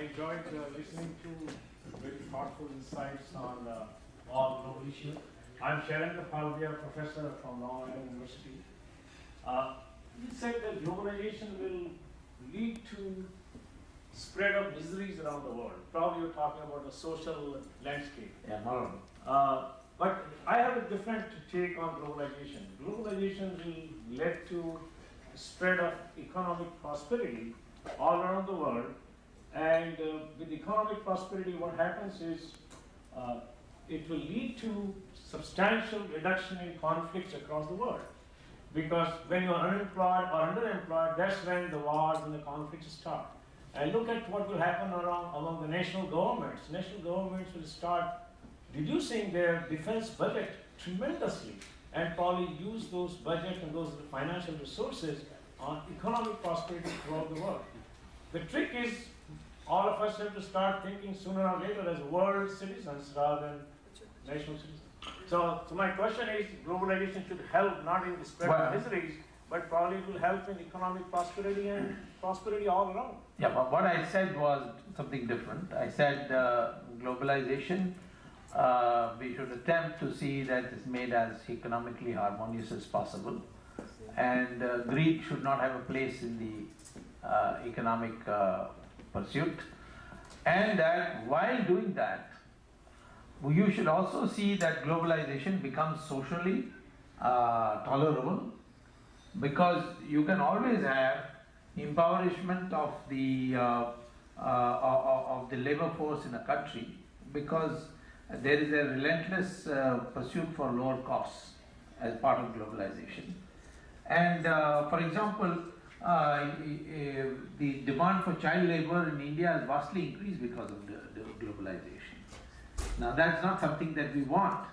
enjoyed listening to very thoughtful insights on all global issues. I'm Sharon Palvia, professor from Long Island University. You said that globalization will lead to spread of miseries around the world. Probably you're talking about the social landscape. Yeah, Malhotra. But I have a different take on globalization. Globalization will lead to spread of economic prosperity all around the world. And with economic prosperity, what happens is it will lead to substantial reduction in conflicts across the world. Because when you are unemployed or underemployed, that's when the wars and the conflicts start. And look at what will happen among the national governments. National governments will start reducing their defense budget tremendously and probably use those budget and those financial resources on economic prosperity throughout the world. The trick is all of us have to start thinking sooner or later as world citizens rather than national citizens. So my question is, globalization should help not in the spread of miseries, but probably it will help in economic prosperity and prosperity all around. Yeah, but what I said was something different. I said globalization, we should attempt to see that it's made as economically harmonious as possible. And greed should not have a place in the economic pursuit. And that while doing that, you should also see that globalization becomes socially tolerable, because you can always have impoverishment of the labor force in a country, because there is a relentless pursuit for lower costs as part of globalization. And for example, the demand for child labor in India has vastly increased because of the globalization. Now that's not something that we want.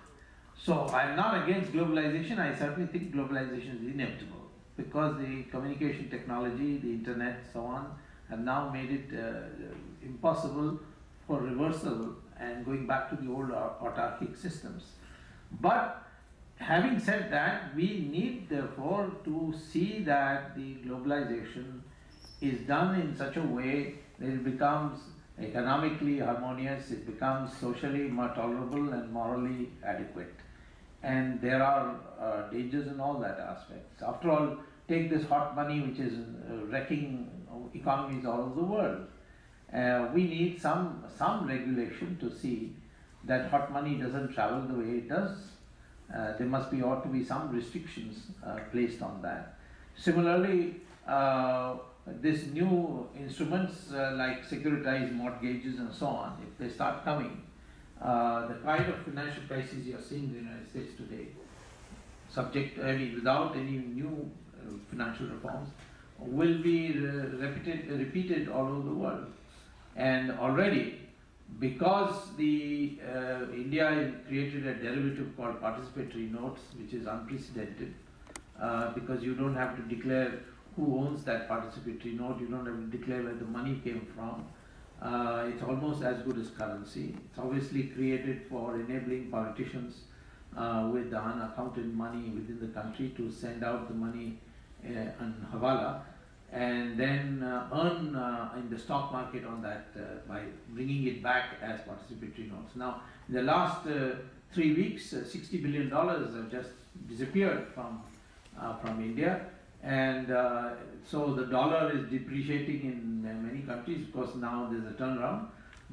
So I'm not against globalization. I certainly think globalization is inevitable, because the communication technology, the internet, so on, have now made it impossible for reversal and going back to the old autarkic systems. But having said that, we need therefore to see that the globalization is done in such a way that it becomes economically harmonious, it becomes socially more tolerable and morally adequate. And there are dangers in all that aspects. After all, take this hot money which is wrecking economies all over the world. We need some regulation to see that hot money doesn't travel the way it does. There ought to be some restrictions placed on that. Similarly, this new instruments like securitized mortgages and so on, if they start coming, the kind of financial crisis you are seeing in the United States today, without any new financial reforms, will be repeated all over the world. And already, because India created a derivative called participatory notes, which is unprecedented, because you don't have to declare who owns that participatory note, you don't have to declare where the money came from. It's almost as good as currency. It's obviously created for enabling politicians with the unaccounted money within the country to send out the money on Hawala and then earn in the stock market on that by bringing it back as participatory notes. Now, in the last 3 weeks, $60 billion have just disappeared from India. And so the dollar is depreciating in many countries. Of course, now there's a turnaround.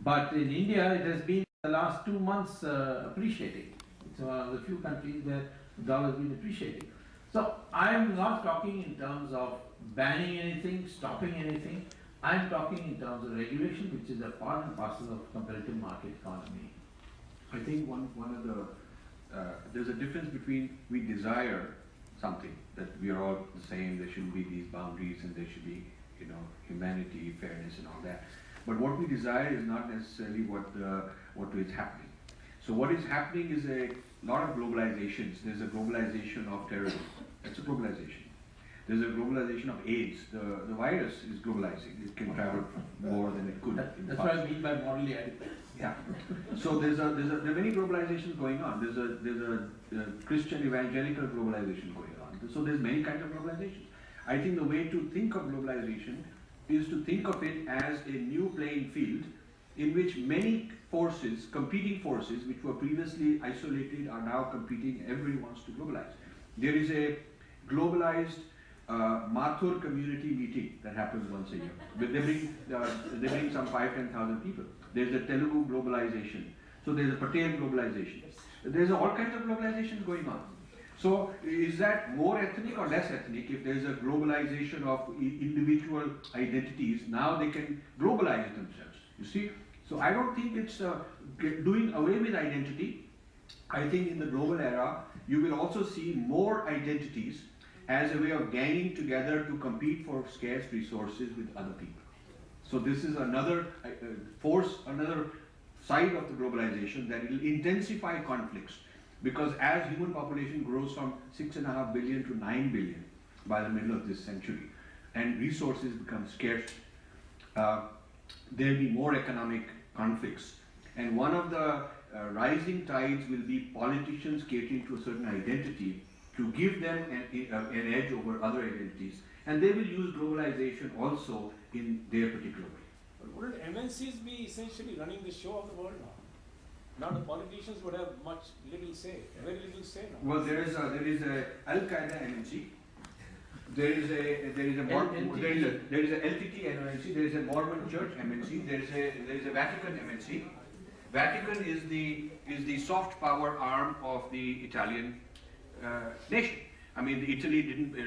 But in India, it has been the last 2 months appreciating. It's one of the few countries where the dollar has been appreciating. So I'm not talking in terms of banning anything, stopping anything. I'm talking in terms of regulation, which is a part and parcel of competitive market economy. I think one of the there's a difference between we desire something, that we are all the same, there shouldn't be these boundaries and there should be, humanity, fairness and all that. But what we desire is not necessarily what is happening. So what is happening is a lot of globalizations. There's a globalization of terrorism. That's a globalization. There's a globalization of AIDS. The virus is globalizing. It can travel more than it could. That's what I mean by morally adequate. Yeah. So there are many globalizations going on. There's a Christian evangelical globalization going on. So there's many kinds of globalizations. I think the way to think of globalization is to think of it as a new playing field in which many forces, competing forces, which were previously isolated, are now competing. Everyone wants to globalize. There is a globalized Mathur community meeting that happens once a year. They bring some 5,000–10,000 people. There's a Telugu globalization. So there's a Patel globalization. There's all kinds of globalization going on. So is that more ethnic or less ethnic? If there's a globalization of individual identities, now they can globalize themselves. You see? So I don't think it's doing away with identity. I think in the global era, you will also see more identities as a way of ganging together to compete for scarce resources with other people. So this is another force, another side of the globalization, that it will intensify conflicts. Because as human population grows from 6.5 billion to 9 billion by the middle of this century, and resources become scarce, there will be more economic conflicts. And one of the rising tides will be politicians catering to a certain identity to give them an edge over other identities. And they will use globalization also in their particular way. But wouldn't MNCs be essentially running the show of the world now? Now the politicians would have little say, very little say now. Well, there is a Al Qaeda MNC. There is a LTT MNC. There is a Mormon Church MNC. There is a Vatican MNC. Vatican is the soft power arm of the Italian nation. I mean,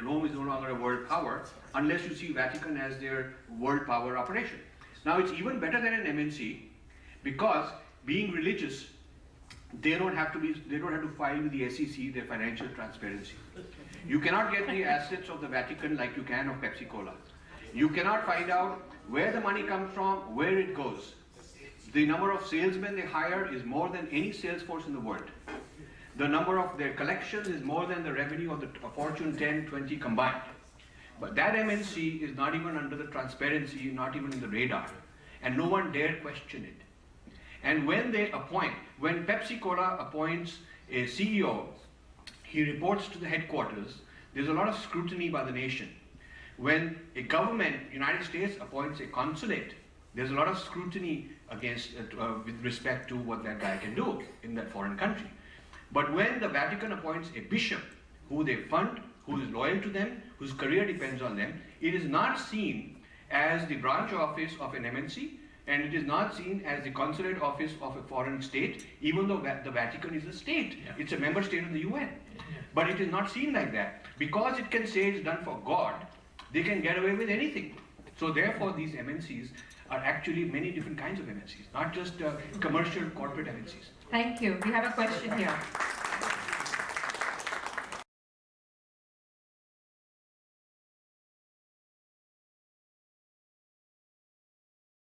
Rome is no longer a world power unless you see Vatican as their world power operation. Now it's even better than an MNC because, being religious, they don't have to file with the SEC their financial transparency. You cannot get the assets of the Vatican like you can of Pepsi Cola. You cannot find out where the money comes from, where it goes. The number of salesmen they hire is more than any sales force in the world. The number of their collections is more than the revenue of the Fortune 10, 20 combined. But that MNC is not even under the transparency, not even in the radar. And no one dare question it. And when Pepsi Cola appoints a CEO, he reports to the headquarters. There's a lot of scrutiny by the nation. When a government, United States, appoints a consulate, there's a lot of scrutiny with respect to what that guy can do in that foreign country. But when the Vatican appoints a bishop, who they fund, who is loyal to them, whose career depends on them, it is not seen as the branch office of an MNC, and it is not seen as the consulate office of a foreign state, even though the Vatican is a state. Yeah. It's a member state of the UN. Yeah. But it is not seen like that. Because it can say it's done for God, they can get away with anything. So therefore, these MNCs are actually many different kinds of MNCs, not just commercial corporate MNCs. Thank you. We have a question here.